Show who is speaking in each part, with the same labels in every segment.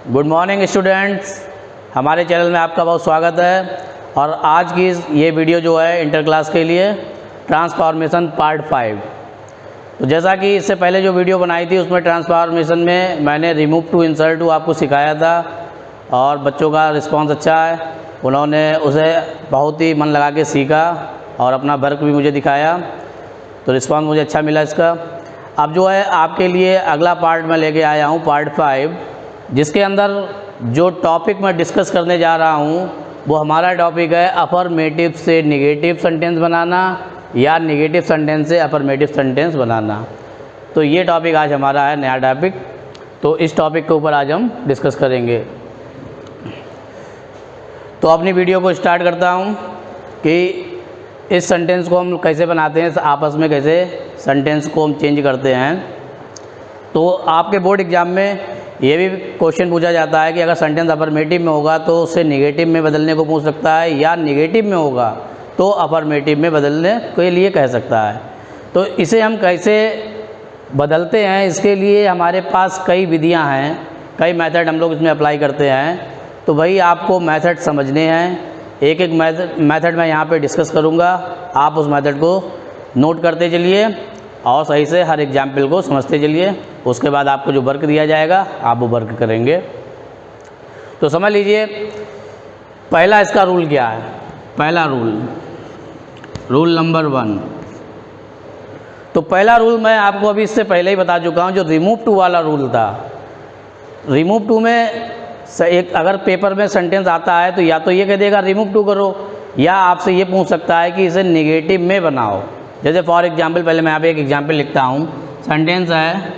Speaker 1: Good morning students, हमारे channel में आपका बहुत स्वागत है। और आज की ये वीडियो जो है इंटर क्लास के लिए ट्रांसफॉर्मेशन पार्ट 5। तो जैसा कि इससे पहले जो वीडियो बनाई थी उसमें ट्रांसफॉर्मेशन में मैंने रिमूव टू इंसर्ट टू आपको सिखाया था और बच्चों का रिस्पांस अच्छा है। उन्होंने उसे बहुत ही मन लगा के सीखा और अपना वर्क भी मुझे दिखाया, तो रिस्पांस मुझे अच्छा मिला इसका। अब जो है आपके लिए अगला पार्ट मैं लेके आया हूँ, पार्ट 5, जिसके अंदर जो टॉपिक मैं डिस्कस करने जा रहा हूँ वो हमारा टॉपिक है अफर्मेटिव से नेगेटिव सेंटेंस बनाना या नेगेटिव सेंटेंस से अफर्मेटिव सेंटेंस बनाना। तो ये टॉपिक आज हमारा है, नया टॉपिक। तो इस टॉपिक के ऊपर आज हम डिस्कस करेंगे। तो अपनी वीडियो को स्टार्ट करता हूँ कि इस सेंटेंस को हम कैसे बनाते हैं, आपस में कैसे सेंटेंस को हम चेंज करते हैं। तो आपके बोर्ड एग्ज़ाम में ये भी क्वेश्चन पूछा जाता है कि अगर सेंटेंस अफर्मेटिव में होगा तो उसे नेगेटिव में बदलने को पूछ सकता है, या नेगेटिव में होगा तो अफर्मेटिव में बदलने के लिए कह सकता है। तो इसे हम कैसे बदलते हैं, इसके लिए हमारे पास कई विधियां हैं, कई मेथड हम लोग इसमें अप्लाई करते हैं। तो भाई आपको मेथड समझने हैं, एक एक मेथड मैं यहाँ पे डिस्कस करूँगा, आप उस मेथड को नोट करते चलिए और सही से हर एग्जाम्पल को समझते चलिए। उसके बाद आपको जो वर्क दिया जाएगा आप वो वर्क करेंगे। तो समझ लीजिए पहला इसका रूल क्या है। पहला रूल नंबर 1। तो पहला रूल मैं आपको अभी इससे पहले ही बता चुका हूँ, जो रिमूव टू वाला रूल था। रिमूव टू में एक अगर पेपर में सेंटेंस आता है तो या तो ये कह देगा रिमूव टू करो, या आपसे ये पूछ सकता है कि इसे नेगेटिव में बनाओ। जैसे फॉर एग्जाम्पल, पहले मैं यहाँ पे एक एग्जाम्पल लिखता हूँ। सेंटेंस है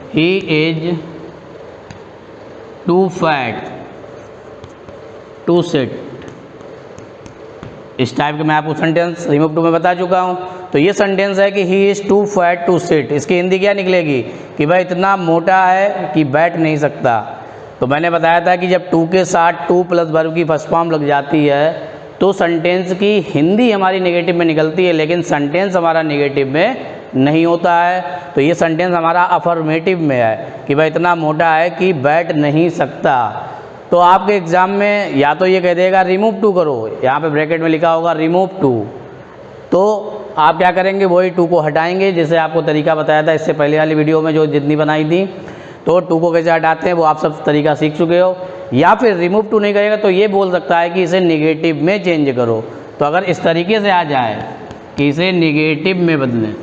Speaker 1: he is too fat to sit. इस टाइप के मैं आपको सेंटेंस रिमूव टू में बता चुका हूँ। तो ये सेंटेंस है कि he is too fat to sit. इसकी हिंदी क्या निकलेगी कि भाई इतना मोटा है कि बैठ नहीं सकता। तो मैंने बताया था कि जब टू के साथ टू प्लस वर्ब की फर्स्ट फॉर्म लग जाती है तो सेंटेंस की हिंदी हमारी नेगेटिव में निकलती है, लेकिन सेंटेंस हमारा नेगेटिव में नहीं होता है। तो ये सेंटेंस हमारा अफर्मेटिव में है कि भाई इतना मोटा है कि बैठ नहीं सकता। तो आपके एग्ज़ाम में या तो ये कह देगा रिमूव टू करो, यहाँ पे ब्रैकेट में लिखा होगा रिमूव टू। तो आप क्या करेंगे, वही टू को हटाएंगे, जैसे आपको तरीका बताया था इससे पहले वाली वीडियो में जो जितनी बनाई थी। तो टू को कैसे हटाते हैं वो आप सब तरीका सीख चुके हो। या फिर रिमूव टू नहीं करेगा तो ये बोल सकता है कि इसे नेगेटिव में चेंज करो। तो अगर इस तरीके से आ जाए कि इसे नेगेटिव में बदलें,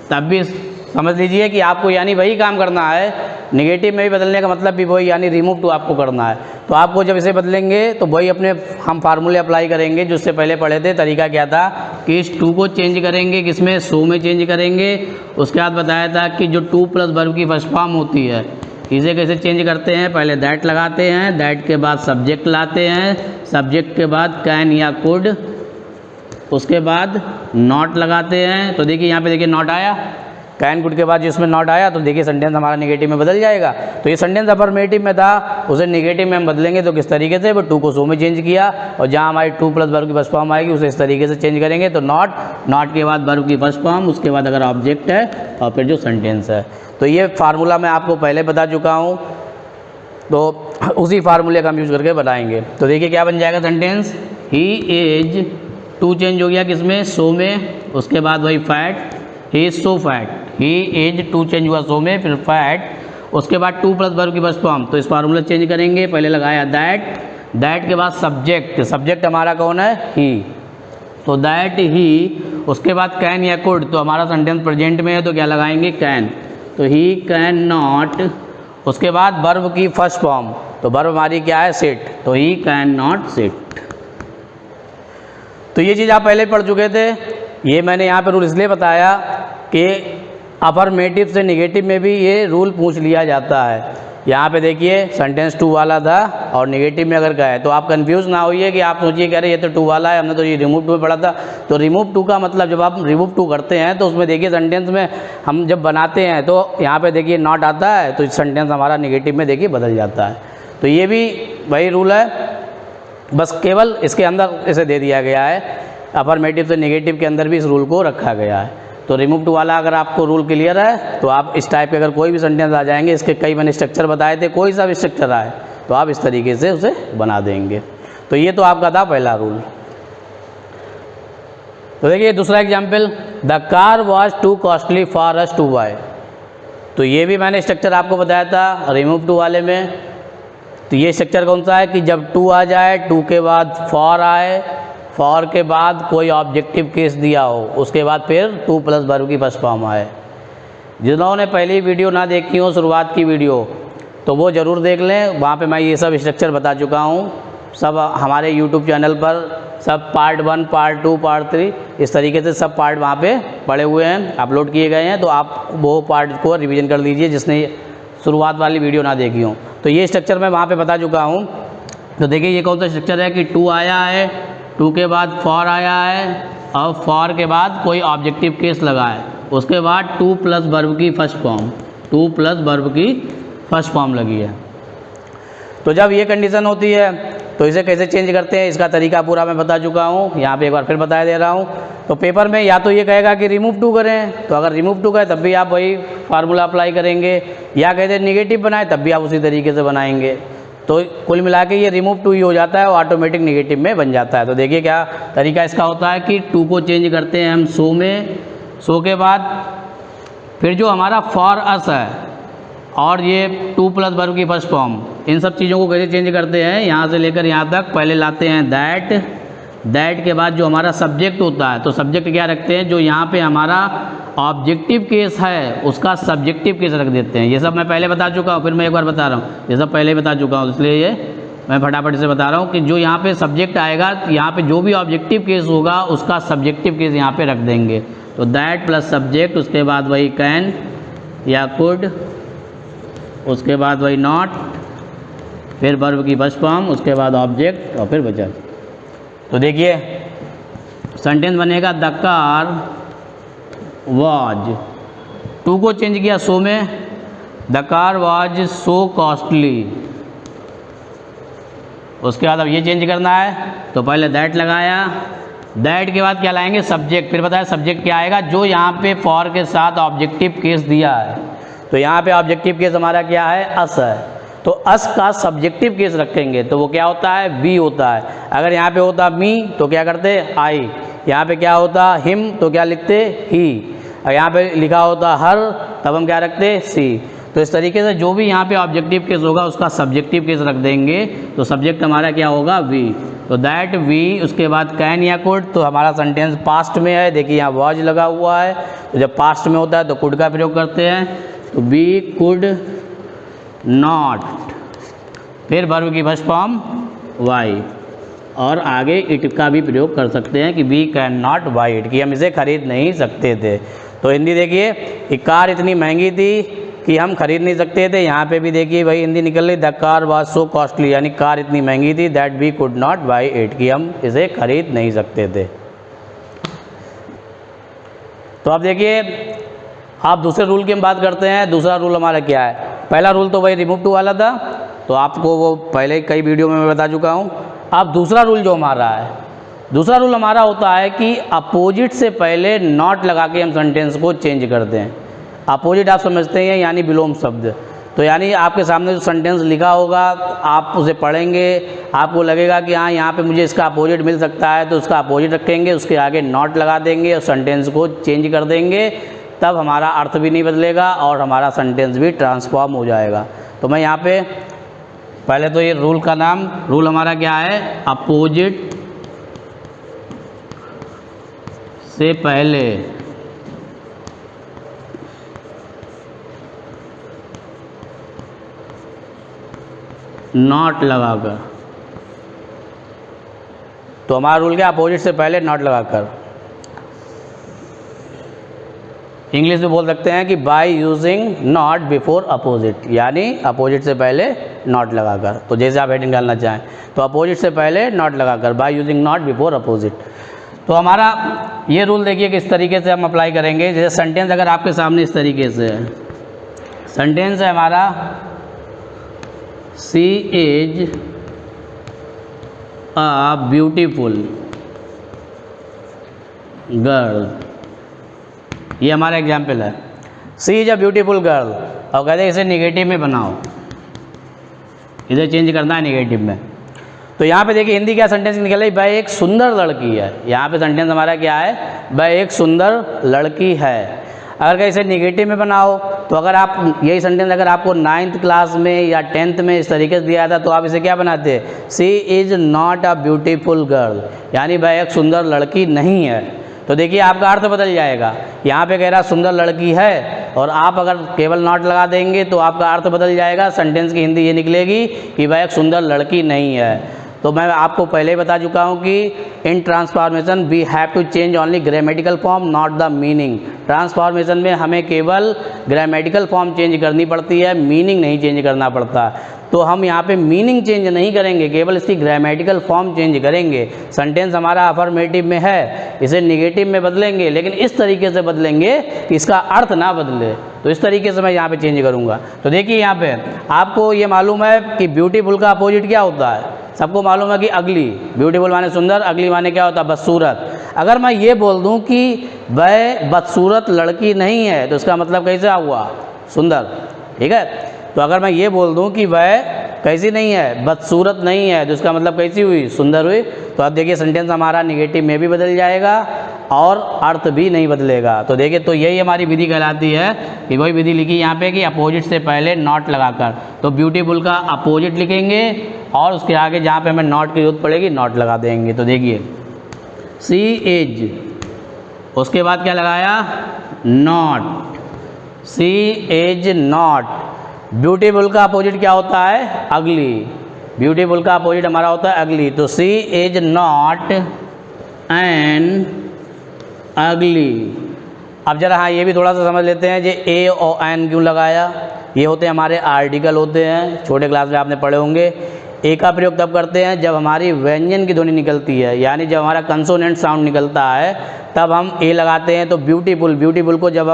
Speaker 1: तब भी समझ लीजिए कि आपको यानी वही काम करना है। नेगेटिव में भी बदलने का मतलब भी वही, यानी रिमूव टू आपको करना है। तो आपको जब इसे बदलेंगे तो वही अपने हम फार्मूले अप्लाई करेंगे जो इससे पहले पढ़े थे। तरीका क्या था कि इस टू को चेंज करेंगे, किसमें, सो में चेंज करेंगे। उसके बाद बताया था कि जो टू प्लस वर्ब की फर्स्ट फॉर्म होती है इसे कैसे चेंज करते हैं। पहले दैट लगाते हैं, दैट के बाद सब्जेक्ट लाते हैं, सब्जेक्ट के बाद कैन या कुड, उसके बाद नॉट लगाते हैं। तो देखिए यहाँ पे देखिए नॉट आया, कैन कुड के बाद जिसमें नॉट आया तो देखिए सेंटेंस हमारा नेगेटिव में बदल जाएगा। तो ये सेंटेंस अफर्मेटिव में था, उसे नेगेटिव में हम बदलेंगे तो किस तरीके से, वो टू को सो में चेंज किया, और जहाँ हमारी टू प्लस वर्ब की फर्स्ट फॉर्म आएगी उसे इस तरीके से चेंज करेंगे। तो नॉट के बाद वर्ब की फर्स्ट फॉर्म, उसके बाद अगर ऑब्जेक्ट है और फिर जो सेंटेंस है। तो ये फार्मूला मैं आपको पहले बता चुका हूँ, तो उसी फार्मूले का हम यूज़ करके बनाएंगे। तो देखिए क्या बन जाएगा sentence, he is, too change हो गया किसमें, सो में, उसके बाद वही fat, he is so fat, he is, too change हुआ सो में, फिर फैट, उसके बाद टू प्लस वर्ब की फर्स्ट फॉर्म। तो इस फार्मूला चेंज करेंगे, पहले लगाया दैट, दैट के बाद सब्जेक्ट, सब्जेक्ट हमारा कौन है, ही, तो दैट ही, उसके बाद कैन या कुड, तो हमारा सेंटेंस प्रेजेंट में है तो क्या लगाएंगे, कैन, तो ही कैन नॉट, उसके बाद वर्ब की फर्स्ट फॉर्म, तो वर्ब हमारी क्या है, सिट, तो ही कैन नॉट सिट। तो ये चीज़ आप पहले पढ़ चुके थे। ये मैंने यहाँ पे रूल इसलिए बताया कि अफर्मेटिव से नेगेटिव में भी ये रूल पूछ लिया जाता है। यहाँ पे देखिए सेंटेंस टू वाला था और नेगेटिव में अगर गए तो आप कंफ्यूज ना होइए कि आप सोचिए कि अरे ये तो टू वाला है, हमने तो ये रिमूव टू में पढ़ा था। तो रिमूव टू का मतलब जब आप रिमूव टू करते हैं तो उसमें देखिए सेंटेंस में हम जब बनाते हैं तो यहाँ पे देखिए नॉट आता है, तो सेंटेंस हमारा नेगेटिव में देखिए बदल जाता है। तो ये भी वही रूल है, बस केवल इसके अंदर इसे दे दिया गया है। अफर्मेटिव से नेगेटिव के अंदर भी इस रूल को रखा गया है। तो रिमूव टू वाला अगर आपको रूल क्लियर है तो आप इस टाइप के अगर कोई भी सेंटेंस आ जाएंगे, इसके कई मैंने स्ट्रक्चर बताए थे, कोई सा भी स्ट्रक्चर आए तो आप इस तरीके से उसे बना देंगे। तो ये तो आपका था पहला रूल। तो देखिए दूसरा example, the car was too costly for us to buy. तो ये भी मैंने स्ट्रक्चर आपको बताया था रिमूव टू वाले में। तो ये स्ट्रक्चर कौन सा है कि जब टू आ जाए, टू के बाद फॉर आए, फॉर के बाद कोई ऑब्जेक्टिव केस दिया हो, उसके बाद फिर टू प्लस वर्ब की फर्स्ट फॉर्म आए। जिन्होंने पहली वीडियो ना देखी हो, शुरुआत की वीडियो, तो वो ज़रूर देख लें, वहाँ पे मैं ये सब स्ट्रक्चर बता चुका हूँ। सब हमारे यूट्यूब चैनल पर सब पार्ट 1, पार्ट 2, पार्ट 3 इस तरीके से सब पार्ट वहाँ पे पड़े हुए हैं, अपलोड किए गए हैं। तो आप वो पार्ट को रिवीजन कर लीजिए जिसने शुरुआत वाली वीडियो ना देखी हो। तो ये स्ट्रक्चर मैं वहाँ पे बता चुका हूँ। तो देखिए ये कौन सा स्ट्रक्चर है कि टू आया है, टू के बाद फॉर आया है, और फॉर के बाद कोई ऑब्जेक्टिव केस लगा है, उसके बाद टू प्लस वर्ब की first form, to plus verb की फर्स्ट फॉर्म लगी है। तो जब ये कंडीशन होती है तो इसे कैसे चेंज करते हैं, इसका तरीका पूरा मैं बता चुका हूँ, यहाँ पे एक बार फिर बता दे रहा हूँ। तो पेपर में या तो ये कहेगा कि रिमूव टू करें, तो अगर रिमूव टू करें तब भी आप वही फार्मूला अप्लाई करेंगे, या कहते हैं निगेटिव बनाए तब भी आप उसी तरीके से बनाएंगे। तो कुल मिला के ये रिमूव टू ही हो जाता है और ऑटोमेटिक निगेटिव में बन जाता है। तो देखिए क्या तरीका इसका होता है कि टू को चेंज करते हैं हम सो में, सो के बाद फिर जो हमारा फॉर अस है और ये टू प्लस वर्ब की फर्स्ट फॉर्म, इन सब चीज़ों को कैसे चेंज करते हैं, यहाँ से लेकर यहाँ तक पहले लाते हैं दैट, दैट के बाद जो हमारा सब्जेक्ट होता है, तो सब्जेक्ट क्या रखते हैं, जो यहाँ पे हमारा ऑब्जेक्टिव केस है उसका सब्जेक्टिव केस रख देते हैं। ये सब मैं पहले बता चुका हूँ, फिर मैं एक बार बता रहा हूँ, ये सब पहले ही बता चुका हूँ, इसलिए ये मैं फटाफट से बता रहा हूँ कि जो यहाँ पे सब्जेक्ट आएगा, यहाँ पे जो भी ऑब्जेक्टिव केस होगा उसका सब्जेक्टिव केस यहाँ पे रख देंगे। तो दैट प्लस सब्जेक्ट, उसके बाद वही कैन या कुड, उसके बाद वही नॉट, फिर वर्ब की फर्स्ट फॉर्म, उसके बाद ऑब्जेक्ट और फिर बचा। तो देखिए सेंटेंस बनेगा द कार वाज, टू को चेंज किया सो में, the car was so costly. उसके बाद अब ये चेंज करना है, तो पहले दैट लगाया, दैट के बाद क्या लाएंगे सब्जेक्ट, फिर बताया सब्जेक्ट क्या आएगा, जो यहाँ पे फॉर के साथ ऑब्जेक्टिव केस दिया है। तो यहाँ पे ऑब्जेक्टिव केस हमारा क्या है, अस है, तो अस का सब्जेक्टिव केस रखेंगे तो वो क्या होता है, बी होता है। अगर यहाँ पे होता मी तो क्या करते, आई, यहाँ पे क्या होता हिम तो क्या लिखते, ही, और यहाँ पे लिखा होता हर तब हम क्या रखते, सी। तो इस तरीके से जो भी यहाँ पे ऑब्जेक्टिव केस होगा उसका सब्जेक्टिव केस रख देंगे, तो सब्जेक्ट हमारा क्या होगा, वी। तो दैट वी, उसके बाद कैन या कुड, तो हमारा सेंटेंस पास्ट में है, देखिए यहाँ वॉज लगा हुआ है, तो जब पास्ट में होता है तो कुड का प्रयोग करते हैं, तो वी कुड नॉट, फिर वर्ब की फर्स्ट फॉर्म वाई, और आगे इट का भी प्रयोग कर सकते हैं कि we can not buy it, कि हम इसे खरीद नहीं सकते थे। तो हिंदी देखिए कि कार इतनी महंगी थी कि हम खरीद नहीं सकते थे, यहाँ पे भी देखिए वही हिंदी निकल रही, the car was so costly, यानी कार इतनी महंगी थी, that we could not buy it, कि हम इसे खरीद नहीं सकते थे। तो अब देखिए आप दूसरे रूल की हम बात करते हैं। दूसरा रूल हमारा क्या है, पहला रूल तो वही रिमूव टू वाला था, तो आपको वो पहले कई वीडियो में मैं बता चुका हूँ। अब दूसरा रूल जो हमारा है, दूसरा रूल हमारा होता है कि अपोजिट से पहले नॉट लगा के हम सेंटेंस को चेंज करते हैं। अपोजिट आप समझते हैं यानी विलोम शब्द, तो यानी आपके सामने जो सेंटेंस लिखा होगा आप उसे पढ़ेंगे, आपको लगेगा कि हाँ यहाँ पे मुझे इसका अपोजिट मिल सकता है, तो उसका अपोजिट रखेंगे, उसके आगे नॉट लगा देंगे और सेंटेंस को चेंज कर देंगे, तब हमारा अर्थ भी नहीं बदलेगा और हमारा सेंटेंस भी ट्रांसफॉर्म हो जाएगा। तो मैं यहाँ पे पहले तो ये रूल का नाम, रूल हमारा क्या है, अपोजिट से पहले नॉट लगाकर, तो हमारा रूल क्या, अपोजिट से पहले नॉट लगाकर। इंग्लिश में बोल सकते हैं कि by using not before opposite, यानी अपोजिट से पहले नॉट लगाकर। तो जैसे आप हेडिंग डालना चाहें तो अपोजिट से पहले नॉट लगाकर, by using not before opposite. तो हमारा ये रूल देखिए किस तरीके से हम अप्लाई करेंगे। जैसे सेंटेंस अगर आपके सामने इस तरीके से है, सेंटेंस है हमारा she is a beautiful girl, ये हमारा एग्जाम्पल है, सी इज अ ब्यूटीफुल गर्ल, और कहते हैं इसे निगेटिव में बनाओ, इसे चेंज करना है निगेटिव में। तो यहाँ पे देखिए हिंदी क्या सेंटेंस निकल रही, वह एक सुंदर लड़की है। यहाँ पे सेंटेंस हमारा क्या है, वह एक सुंदर लड़की है। अगर कहीं इसे निगेटिव में बनाओ तो अगर आप यही सेंटेंस अगर आपको 9th क्लास में या 10th में इस तरीके से दिया था तो आप इसे क्या बनाते, she is not a beautiful girl, यानी वह एक सुंदर लड़की नहीं है। तो देखिए आपका अर्थ बदल जाएगा, यहाँ पे कह रहा सुंदर लड़की है और आप अगर केवल नॉट लगा देंगे तो आपका अर्थ बदल जाएगा, सेंटेंस की हिंदी ये निकलेगी कि वह एक सुंदर लड़की नहीं है। तो मैं आपको पहले ही बता चुका हूँ कि in transformation we have to change only grammatical form not the meaning. Transformation में हमें केवल ग्रामेटिकल फॉर्म चेंज करनी पड़ती है, मीनिंग नहीं चेंज करना पड़ता। तो हम यहाँ पे मीनिंग चेंज नहीं करेंगे, केवल इसकी ग्रामेटिकल फॉर्म चेंज करेंगे। सेंटेंस हमारा अफर्मेटिव में है, इसे निगेटिव में बदलेंगे, लेकिन इस तरीके से बदलेंगे कि इसका अर्थ ना बदले। तो इस तरीके से मैं यहाँ पे चेंज करूँगा। तो देखिए यहाँ पे आपको ये मालूम है कि ब्यूटीफुल का अपोजिट क्या होता है, सबको मालूम है कि अगली। ब्यूटीफुल माने सुंदर, अगली माने क्या होता है, बदसूरत। अगर मैं ये बोल दूं कि वह बदसूरत लड़की नहीं है तो इसका मतलब कैसे हुआ, सुंदर, ठीक है। तो अगर मैं ये बोल दूं कि वह कैसी नहीं है, बदसूरत नहीं है, तो इसका मतलब कैसी हुई, सुंदर हुई। तो अब देखिए सेंटेंस हमारा निगेटिव में भी बदल जाएगा और अर्थ भी नहीं बदलेगा। तो देखिए तो यही हमारी विधि कहलाती है कि वही विधि लिखी यहाँ पे कि अपोजिट से पहले नॉट लगाकर। तो ब्यूटीफुल का अपोजिट लिखेंगे और उसके आगे जहाँ पे हमें नॉट की जरूरत पड़ेगी नॉट लगा देंगे। तो देखिए सी एज, उसके बाद क्या लगाया, not, see as not. Beautiful का अपोजिट क्या होता है, अगली। ब्यूटीफुल का अपोजिट हमारा होता है अगली। तो सी इज नॉट एन अगली। अब जरा हाँ ये भी थोड़ा सा समझ लेते हैं, जे ए और एन क्यों लगाया। ये होते हैं हमारे आर्टिकल होते हैं, छोटे क्लास में आपने पढ़े होंगे। ए का प्रयोग तब करते हैं जब हमारी व्यंजन की ध्वनि निकलती है, यानी जब हमारा कंसोनेंट साउंड निकलता है तब हम ए लगाते हैं। तो ब्यूटीफुल, ब्यूटीफुल को जब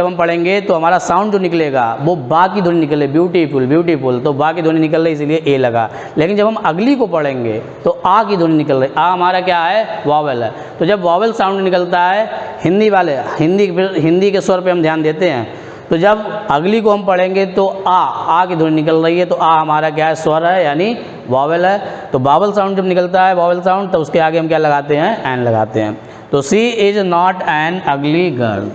Speaker 1: हम पढ़ेंगे तो हमारा साउंड जो निकलेगा वो बा की ध्वनि निकले, ब्यूटीफुल ब्यूटीफुल, तो बा की ध्वनि निकल रही इसीलिए ए लगा। लेकिन जब हम अगली को पढ़ेंगे तो आ की ध्वनि निकल रही, आ हमारा क्या है, वॉवेल है। तो जब वॉवेल साउंड निकलता है, हिंदी वाले हिंदी के स्वर पे हम ध्यान देते हैं, तो जब अगली को हम पढ़ेंगे तो आ की ध्वनि निकल रही है, तो आ हमारा क्या है, स्वर है, यानी वॉवेल है। तो वॉवेल साउंड जब निकलता है, वॉवेल साउंड, तो उसके आगे हम क्या लगाते हैं, एन लगाते हैं। तो she is not an ugly girl.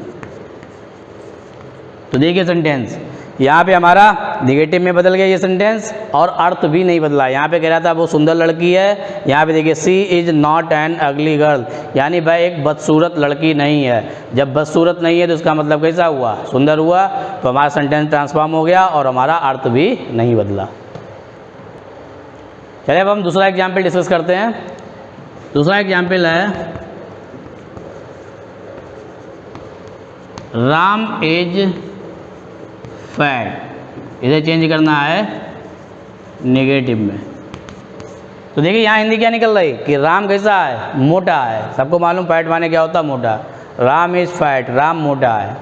Speaker 1: तो देखिए सेंटेंस यहाँ पे हमारा निगेटिव में बदल गया ये सेंटेंस, और अर्थ भी नहीं बदला। यहाँ पे कह रहा था वो सुंदर लड़की है, यहाँ पे देखिए she is not an ugly girl, यानी वह एक बदसूरत लड़की नहीं है। जब बदसूरत नहीं है तो इसका मतलब कैसा हुआ, सुंदर हुआ। तो हमारा सेंटेंस ट्रांसफॉर्म हो गया और हमारा अर्थ भी नहीं बदला। चलिए अब हम दूसरा एग्जाम्पल डिस्कस करते हैं। दूसरा एग्जाम्पल है राम इज फैट, इसे चेंज करना है नेगेटिव में। तो देखिए यहाँ हिंदी क्या निकल रही कि राम कैसा है, मोटा है। सबको मालूम फैट माने क्या होता है, मोटा। राम इज फैट, राम मोटा है।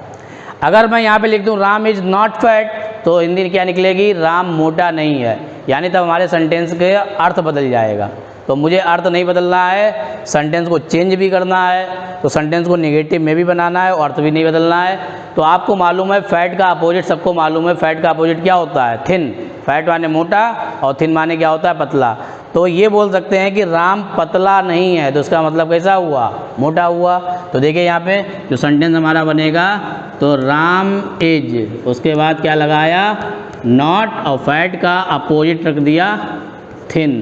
Speaker 1: अगर मैं यहाँ पे लिख दूँ राम इज नॉट फैट तो हिंदी क्या निकलेगी, राम मोटा नहीं है। यानी तब हमारे सेंटेंस के अर्थ बदल जाएगा। तो मुझे अर्थ नहीं बदलना है, सेंटेंस को चेंज भी करना है, तो सेंटेंस को नेगेटिव में भी बनाना है और अर्थ भी नहीं बदलना है। तो आपको मालूम है फैट का अपोजिट, सबको मालूम है फैट का अपोजिट क्या होता है, थिन। फैट माने मोटा और थिन माने क्या होता है, पतला। तो ये बोल सकते हैं कि राम पतला नहीं है, तो उसका मतलब कैसा हुआ, मोटा हुआ। तो देखिए यहाँ पे जो सेंटेंस हमारा बनेगा, तो राम इज, उसके बाद क्या लगाया, नॉट, और फैट का अपोजिट रख दिया थिन।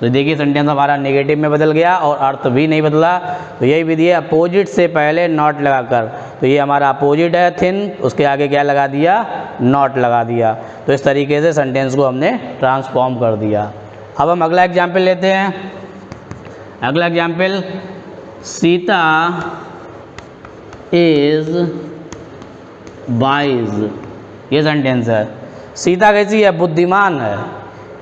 Speaker 1: तो देखिए सेंटेंस हमारा नेगेटिव में बदल गया और अर्थ भी नहीं बदला। तो यही विधि है, अपोजिट से पहले नॉट लगाकर। तो ये हमारा अपोजिट है थिन, उसके आगे क्या लगा दिया, नॉट लगा दिया। तो इस तरीके से सेंटेंस को हमने ट्रांसफॉर्म कर दिया। अब हम अगला एग्जाम्पल लेते हैं। अगला एग्जाम्पल, सीता इज वाइज, ये सेंटेंस है। सीता कैसी है, बुद्धिमान है।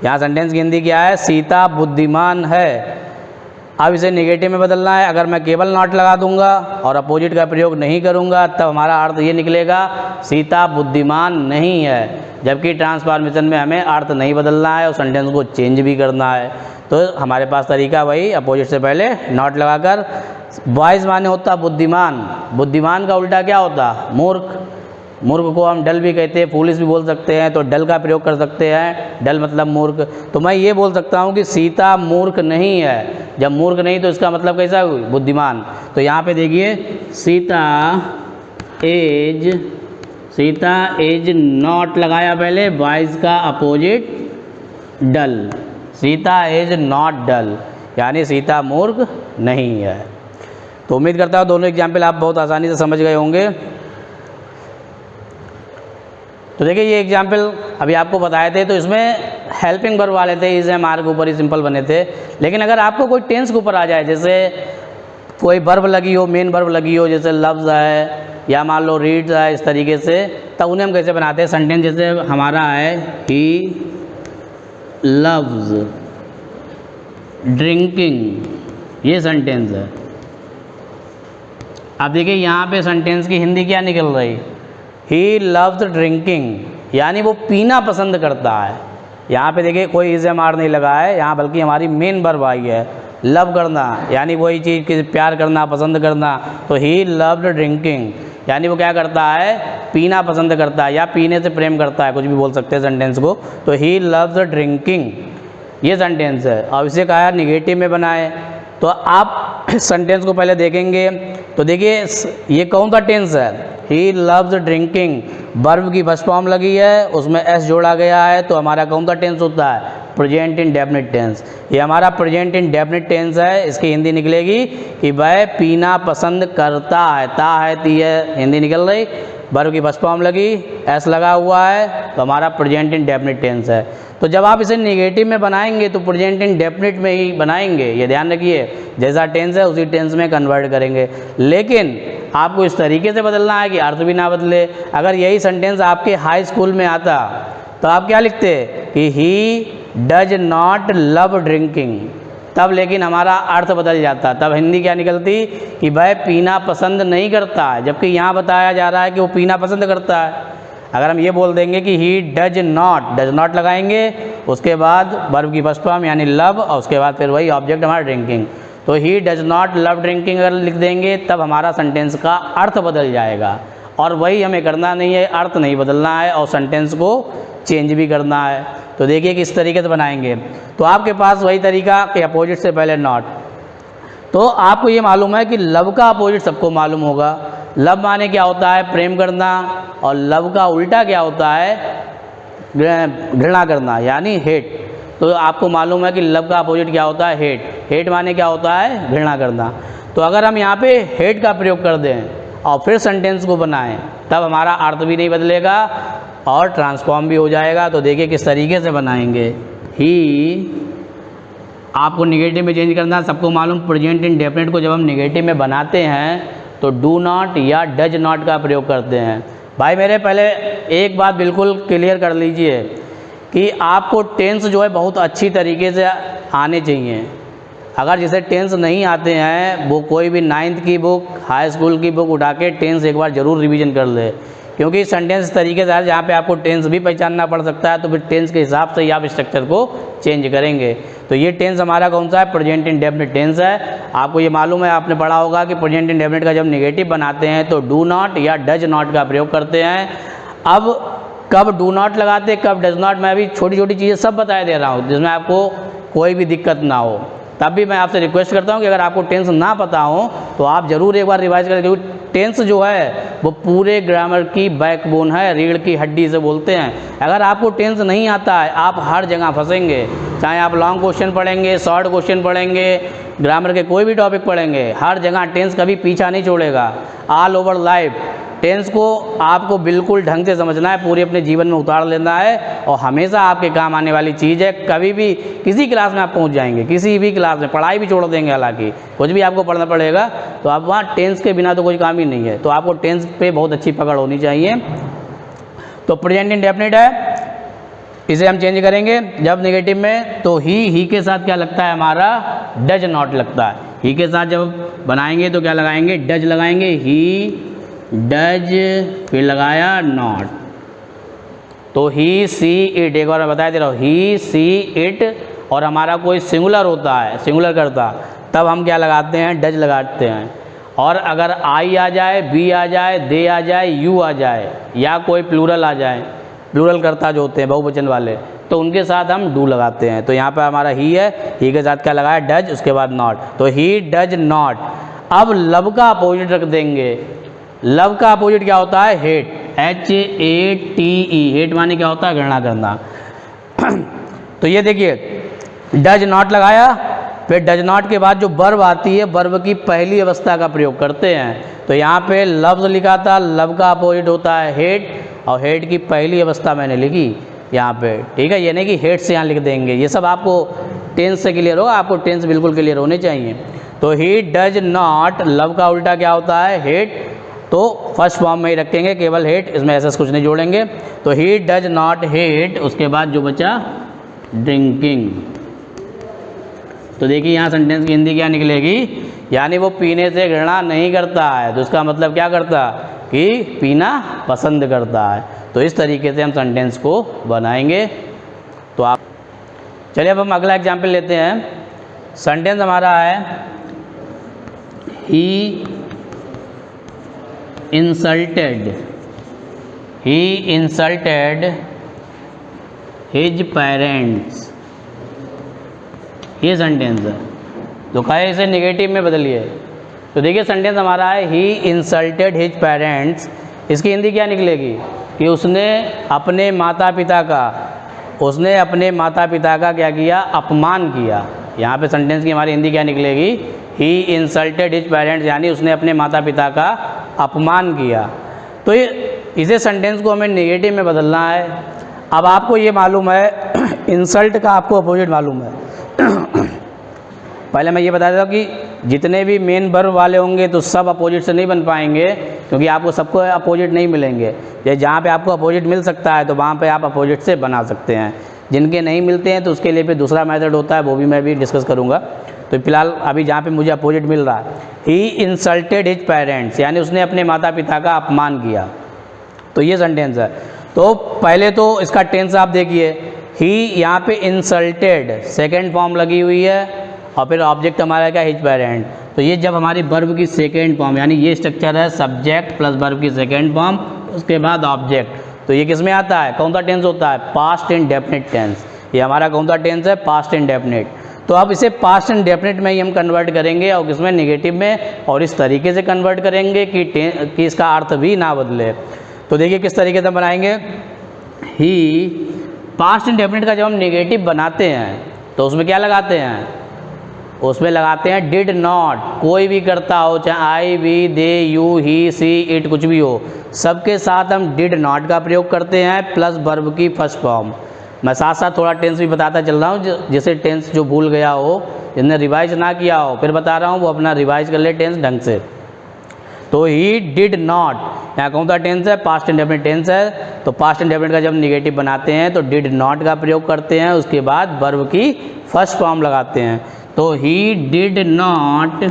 Speaker 1: यहाँ सेंटेंस की हिंदी क्या है, सीता बुद्धिमान है। अब इसे नेगेटिव में बदलना है। अगर मैं केवल नॉट लगा दूंगा और अपोजिट का प्रयोग नहीं करूंगा तब हमारा अर्थ ये निकलेगा, सीता बुद्धिमान नहीं है। जबकि ट्रांसफॉर्मेशन में हमें अर्थ नहीं बदलना है और सेंटेंस को चेंज भी करना है। तो हमारे पास तरीका वही, अपोजिट से पहले नॉट लगाकर वाइज माने होता बुद्धिमान, बुद्धिमान का उल्टा क्या होता? मूर्ख। मूर्ख को हम डल भी कहते हैं, फूलिश भी बोल सकते हैं, तो डल का प्रयोग कर सकते हैं, डल मतलब मूर्ख। तो मैं ये बोल सकता हूँ कि सीता मूर्ख नहीं है। जब मूर्ख नहीं तो इसका मतलब कैसा हुई? बुद्धिमान। तो यहाँ पे देखिए सीता इज नॉट लगाया पहले, वाइज का opposite dull. Sita is not dull, यानी सीता मूर्ख नहीं है। तो उम्मीद करता हूँ दोनों एग्जाम्पल आप बहुत आसानी से समझ गए होंगे। तो देखिए ये एग्जाम्पल अभी आपको बताए थे, तो इसमें हेल्पिंग वर्ब वाले थे, इज एम आर के ऊपर ही सिंपल बने थे। लेकिन अगर आपको कोई टेंस के ऊपर आ जाए, जैसे कोई वर्ब लगी हो, मेन वर्ब लगी हो, जैसे लव्स है या मान लो रीड्स है, इस तरीके से, तब उन्हें हम कैसे बनाते हैं? सेंटेंस जैसे हमारा है ही लव्स ड्रिंकिंग, ये सेंटेंस है। अब देखिए यहाँ पे सेंटेंस की हिंदी क्या निकल रही? ही लव्स ड्रिंकिंग, यानी वो पीना पसंद करता है। यहाँ पे देखिए कोई इज एम आर नहीं लगा है यहाँ, बल्कि हमारी मेन वर्ब आई है लव करना, यानी वही चीज़ कि प्यार करना, पसंद करना। तो ही लव्ड ड्रिंकिंग, यानी वो क्या करता है? पीना पसंद करता है या पीने से प्रेम करता है, कुछ भी बोल सकते हैं सेंटेंस को। तो ही लव्स ड्रिंकिंग, ये सेंटेंस है। अब इसे कहा है निगेटिव में बनाए। तो आप सेंटेंस को पहले देखेंगे तो देखिए ये कौन सा टेंस है? ही लव्स ड्रिंकिंग, वर्ब की फर्स्ट फॉर्म लगी है, उसमें एस जोड़ा गया है, तो हमारा कौन सा टेंस होता है? Present indefinite tense. ये हमारा प्रेजेंट इंडेफिनिट टेंस है। इसकी हिंदी निकलेगी कि वह पीना पसंद करता है, ता है ती है, हिंदी निकल रही, वर्ब की फर्स्ट फॉर्म लगी, एस लगा हुआ है, तो हमारा प्रेजेंट इंडेफिनिट टेंस है। तो जब आप इसे नेगेटिव में बनाएंगे तो प्रेजेंट इंडेफिनिट में ही बनाएंगे, ये ध्यान रखिए, जैसा टेंस है उसी टेंस में कन्वर्ट करेंगे। लेकिन आपको इस तरीके से बदलना है कि अर्थ भी ना बदले। अगर यही सेंटेंस आपके हाई स्कूल में आता तो आप क्या लिखते कि he does not love drinking, तब लेकिन हमारा अर्थ बदल जाता, तब हिंदी क्या निकलती कि वह पीना पसंद नहीं करता है, जबकि यहाँ बताया जा रहा है कि वो पीना पसंद करता है। अगर हम ये बोल देंगे कि ही डज नॉट लगाएंगे, उसके बाद वर्ब की फर्स्ट फॉर्म यानी लव, और उसके बाद फिर वही ऑब्जेक्ट हमारा ड्रिंकिंग, तो he does not love drinking अगर लिख देंगे तब हमारा सेंटेंस का अर्थ बदल जाएगा। और वही हमें करना नहीं है, अर्थ नहीं बदलना है और सेंटेंस को चेंज भी करना है। तो देखिए किस तरीके से बनाएंगे। तो आपके पास वही तरीका कि अपोजिट से पहले नॉट। तो आपको ये मालूम है कि लव का अपोजिट सबको मालूम होगा। लव माने क्या होता है? प्रेम करना, और लव का उल्टा क्या होता है? घृणा करना, यानी हेट। तो आपको मालूम है कि लव का अपोजिट क्या होता है? हेट। हेट माने क्या होता है? घृणा करना। तो अगर हम यहाँ पे हेट का प्रयोग कर दें और फिर सेंटेंस को बनाएं, तब हमारा अर्थ भी नहीं बदलेगा और ट्रांसफॉर्म भी हो जाएगा। तो देखिए किस तरीके से बनाएंगे। ही आपको नेगेटिव में चेंज करना, सबको मालूम प्रेजेंट इंडेफिनिट को जब हम नेगेटिव में बनाते हैं तो डू नॉट या डज नॉट का प्रयोग करते हैं। भाई मेरे पहले एक बात बिल्कुल क्लियर कर लीजिए कि आपको टेंस जो है बहुत अच्छी तरीके से आने चाहिए। अगर जैसे टेंस नहीं आते हैं, वो कोई भी 9th की बुक, हाई स्कूल की बुक उठा के टेंस एक बार ज़रूर रिवीजन कर ले, क्योंकि सेंटेंस तरीके से जहाँ पे आपको टेंस भी पहचानना पड़ सकता है, तो फिर टेंस के हिसाब से ही आप स्ट्रक्चर को चेंज करेंगे। तो ये टेंस हमारा कौन सा है? प्रेजेंट इंडेफिनिट टेंस है। आपको ये मालूम है, आपने पढ़ा होगा कि प्रेजेंट इंडेफिनिट का जब नेगेटिव बनाते हैं तो डू नॉट या डज नॉट का प्रयोग करते हैं। अब कब डू नॉट लगाते, कब डज नॉट, मैं अभी छोटी छोटी चीज़ें सब बताए दे रहा हूँ जिसमें आपको कोई भी दिक्कत ना हो। तब भी मैं आपसे रिक्वेस्ट करता हूँ कि अगर आपको टेंस ना पता हो तो आप ज़रूर एक बार रिवाइज करें, क्योंकि टेंस जो है वो पूरे ग्रामर की बैकबोन है, रीढ़ की हड्डी से बोलते हैं। अगर आपको टेंस नहीं आता है, आप हर जगह फंसेंगे। चाहे आप लॉन्ग क्वेश्चन पढ़ेंगे, शॉर्ट क्वेश्चन पढ़ेंगे, ग्रामर के कोई भी टॉपिक पढ़ेंगे, हर जगह टेंस कभी पीछा नहीं छोड़ेगा। ऑल ओवर लाइफ टेंस को आपको बिल्कुल ढंग से समझना है, पूरे अपने जीवन में उतार लेना है, और हमेशा आपके काम आने वाली चीज़ है। कभी भी किसी क्लास में आप पहुंच जाएंगे, किसी भी क्लास में, पढ़ाई भी छोड़ देंगे, हालांकि कुछ भी आपको पढ़ना पड़ेगा, तो आप वहाँ टेंस के बिना तो कोई काम ही नहीं है। तो आपको टेंस पे बहुत अच्छी पकड़ होनी चाहिए। तो प्रेजेंट इंडेफिनिट है, इसे हम चेंज करेंगे जब नेगेटिव में, तो ही के साथ क्या लगता है? हमारा डज नॉट लगता है। ही के साथ जब बनाएंगे तो क्या लगाएंगे? डज लगाएंगे। ही डज, फिर लगाया नॉट, तो ही सी इट। एक बार मैं बता दे रहा हूँ, ही सी इट, और हमारा कोई सिंगुलर होता है, सिंगुलर करता, तब हम क्या लगाते हैं, डज लगाते हैं। और अगर आई आ जाए, बी आ जाए, दे आ जाए, यू आ जाए, या कोई प्लूरल आ जाए, प्लूरल कर्ता जो होते हैं बहुवचन वाले, तो उनके साथ हम डू लगाते हैं। तो यहाँ पर हमारा ही है, ही के साथ क्या लगाया, डज, उसके बाद नॉट, तो ही डज नॉट। अब लव का अपोजिट रख देंगे। लव का अपोजिट क्या होता है, हेट, HATE, हेट माने क्या होता है, घृणा करना। तो ये देखिए डज नॉट लगाया, फिर डज नॉट के बाद जो वर्ब आती है, वर्ब की पहली अवस्था का प्रयोग करते हैं। तो यहाँ पे लव्स लिखा था, लव का अपोजिट होता है हेट, और हेट की पहली अवस्था मैंने लिखी यहाँ पे, ठीक है। ये नहीं कि हेट से यहाँ लिख देंगे, ये सब आपको टेंस से क्लियर होगा, आपको टेंस बिल्कुल क्लियर होने चाहिए। तो ही डज नॉट, लव का उल्टा क्या होता है, हेट, तो फर्स्ट फॉर्म में ही रखेंगे केवल हेट, इसमें ऐसा कुछ नहीं जोड़ेंगे। तो ही डज नॉट हेट, उसके बाद जो बचा ड्रिंकिंग। तो देखिए यहाँ सेंटेंस की हिंदी क्या निकलेगी, यानी वो पीने से घृणा नहीं करता है, तो इसका मतलब क्या करता, कि पीना पसंद करता है। तो इस तरीके से हम सेंटेंस को बनाएंगे। तो आप चलिए अब हम अगला एग्जाम्पल लेते हैं। सेंटेंस हमारा है ही इंसल्टेड हिज पेरेंट्स, ये सेंटेंस है। तो कहे इसे नेगेटिव में बदलिए। तो देखिए सेंटेंस हमारा है ही इंसल्टेड हिज पेरेंट्स, इसकी हिंदी क्या निकलेगी, कि उसने अपने माता पिता का क्या किया, अपमान किया। यहाँ पे सेंटेंस की हमारी हिंदी क्या निकलेगी, ही इंसल्टेड हिज पेरेंट्स, यानी उसने अपने माता पिता का अपमान किया। तो इसे सेंटेंस को हमें नेगेटिव में बदलना है। अब आपको ये मालूम है इंसल्ट का आपको अपोजिट मालूम है। पहले मैं ये बता देता हूँ कि जितने भी मेन वर्ब वाले होंगे तो सब अपोजिट से नहीं बन पाएंगे, क्योंकि आपको सबको अपोजिट नहीं मिलेंगे। या जहाँ पे आपको अपोजिट मिल सकता है तो वहाँ पे आप अपोजिट से बना सकते हैं। जिनके नहीं मिलते हैं तो उसके लिए फिर दूसरा मेथड होता है, वो भी मैं भी डिस्कस करूँगा। तो फिलहाल अभी जहाँ पे मुझे अपोजिट मिल रहा है, ही इंसल्टेड हिज पेरेंट्स, यानी उसने अपने माता पिता का अपमान किया। तो ये सेंटेंस है। तो पहले तो इसका टेंस आप देखिए, ही यहाँ पे इंसल्टेड सेकेंड फॉर्म लगी हुई है, और फिर ऑब्जेक्ट हमारा क्या, हिज पेरेंट। तो ये जब हमारी वर्ब की सेकेंड फॉर्म, यानी ये स्ट्रक्चर है सब्जेक्ट प्लस वर्ब की सेकेंड फॉर्म, उसके बाद ऑब्जेक्ट। तो ये किस में आता है, कौन सा टेंस होता है, पास्ट इंडेफिनिट टेंस। ये हमारा कौन सा टेंस है, पास्ट इंडेफिनिट। तो अब इसे पास्ट इंडेफिनिट में ही हम कन्वर्ट करेंगे, और किसमें, नेगेटिव में, और इस तरीके से कन्वर्ट करेंगे कि इसका अर्थ भी ना बदले। तो देखिए किस तरीके से बनाएंगे। ही पास्ट इंडेफिनिट का जब हम नेगेटिव बनाते हैं तो उसमें क्या लगाते हैं, उसमें लगाते हैं डिड नॉट। कोई भी करता हो, चाहे I, we, they, you, he, she, it, कुछ भी हो, सबके साथ हम डिड नॉट का प्रयोग करते हैं प्लस वर्ब की फर्स्ट फॉर्म। मैं साथ साथ थोड़ा टेंस भी बताता चल रहा हूँ, जैसे टेंस जो भूल गया हो, जिसने रिवाइज ना किया हो, फिर बता रहा हूँ, वो अपना रिवाइज कर ले टेंस ढंग से। तो ही डिड नॉट, यहाँ कौन सा टेंस है, पास्ट इंडेफिनिट टेंस है। तो पास्ट इंडेफिनिट का जब निगेटिव बनाते हैं तो डिड नॉट का प्रयोग करते हैं, उसके बाद वर्ब की फर्स्ट फॉर्म लगाते हैं। तो ही डिड नॉट,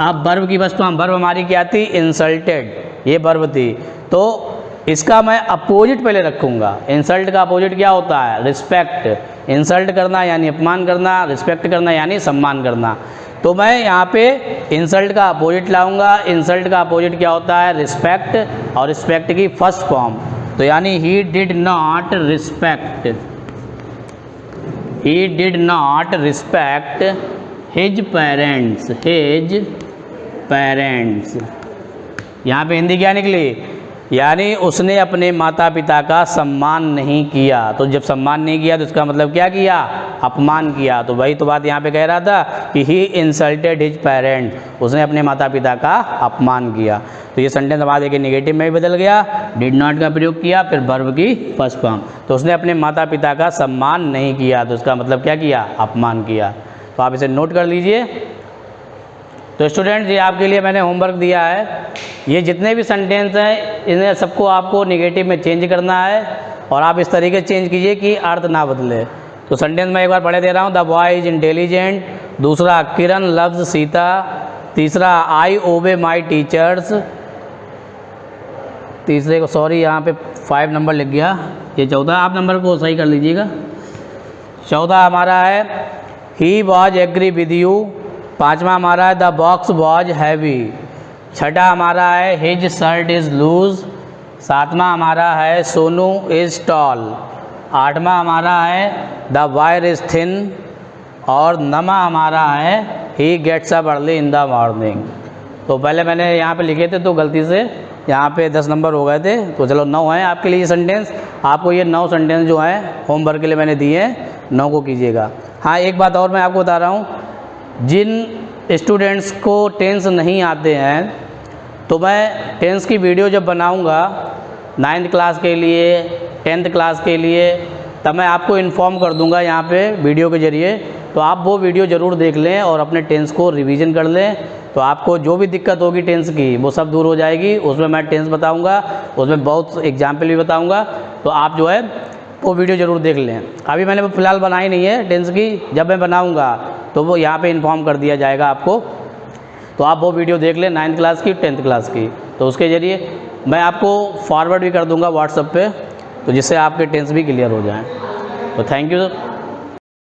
Speaker 1: अब वर्ब की फर्स्ट फॉर्म, वर्ब हमारी क्या थी, इंसल्टेड, ये वर्ब थी। तो इसका मैं अपोजिट पहले रखूँगा। इंसल्ट का अपोजिट क्या होता है, रिस्पेक्ट। इंसल्ट करना यानी अपमान करना, रिस्पेक्ट करना यानी सम्मान करना। तो मैं यहाँ पे इंसल्ट का अपोजिट लाऊंगा। इंसल्ट का अपोजिट क्या होता है, रिस्पेक्ट, और रिस्पेक्ट की फर्स्ट फॉर्म। तो यानी he did not respect, he did not respect his parents, his parents. यहाँ पे हिंदी क्या निकली, यानी उसने अपने माता पिता का सम्मान नहीं किया। तो जब सम्मान नहीं किया तो इसका मतलब क्या किया, अपमान किया। तो वही तो बात यहाँ पे कह रहा था कि ही इंसल्टेड हिज पेरेंट, उसने अपने माता पिता का अपमान किया। तो ये सेंटेंस हमारा देखिए नेगेटिव में भी बदल गया, डिड नॉट का प्रयोग किया, फिर वर्ब की फर्स्ट फॉर्म। तो उसने अपने माता पिता का सम्मान नहीं किया, तो इसका मतलब क्या किया, अपमान किया। तो आप इसे नोट कर लीजिए। तो स्टूडेंट्स, ये आपके लिए मैंने होमवर्क दिया है। ये जितने भी सेंटेंस हैं इन्हें सबको आपको नेगेटिव में चेंज करना है, और आप इस तरीके से चेंज कीजिए कि अर्थ ना बदले। तो सेंटेंस मैं एक बार पढ़े दे रहा हूँ। द बॉय इज इंटेलिजेंट, दूसरा किरण लव्स सीता, तीसरा आई ओबे माई टीचर्स, तीसरे को सॉरी यहाँ पे 5 नंबर लिख गया, ये 14, आप नंबर को सही कर लीजिएगा। 14 हमारा है he was agree with you. पाँचवा हमारा है द बॉक्स वॉज हैवी। छठा हमारा है हिज शर्ट इज़ लूज। सातवां हमारा है सोनू इज़ टॉल। आठवां हमारा है द वायर इज़ थिन। और नवा हमारा है he gets up early in the morning. तो पहले मैंने यहाँ पे लिखे थे तो गलती से यहाँ पे 10 नंबर हो गए थे, तो चलो 9 हैं आपके लिए सेंटेंस। आपको ये 9 सेंटेंस जो हैं होमवर्क के लिए मैंने दिए हैं, 9 को कीजिएगा। हाँ, एक बात और मैं आपको बता रहा हूँ, जिन स्टूडेंट्स को टेंस नहीं आते हैं तो मैं टेंस की वीडियो जब बनाऊँगा 9th क्लास के लिए, 10th क्लास के लिए, तब मैं आपको इन्फॉर्म कर दूंगा यहाँ पे वीडियो के ज़रिए। तो आप वो वीडियो ज़रूर देख लें और अपने टेंस को रिवीजन कर लें, तो आपको जो भी दिक्कत होगी टेंस की वो सब दूर हो जाएगी। उसमें मैं टेंस बताऊंगा, उसमें बहुत एग्जाम्पल भी बताऊंगा, तो आप जो है वो वीडियो ज़रूर देख लें। अभी मैंने फ़िलहाल बनाई नहीं है टेंस की, जब मैं बनाऊँगा तो वो यहाँ पर इन्फॉर्म कर दिया जाएगा आपको, तो आप वो वीडियो देख लें 9th क्लास की, 10th क्लास की। तो उसके ज़रिए मैं आपको फॉरवर्ड भी कर दूँगा व्हाट्सएप पे, तो जिससे आपके टेंस भी क्लियर हो जाएँ। तो थैंक यू।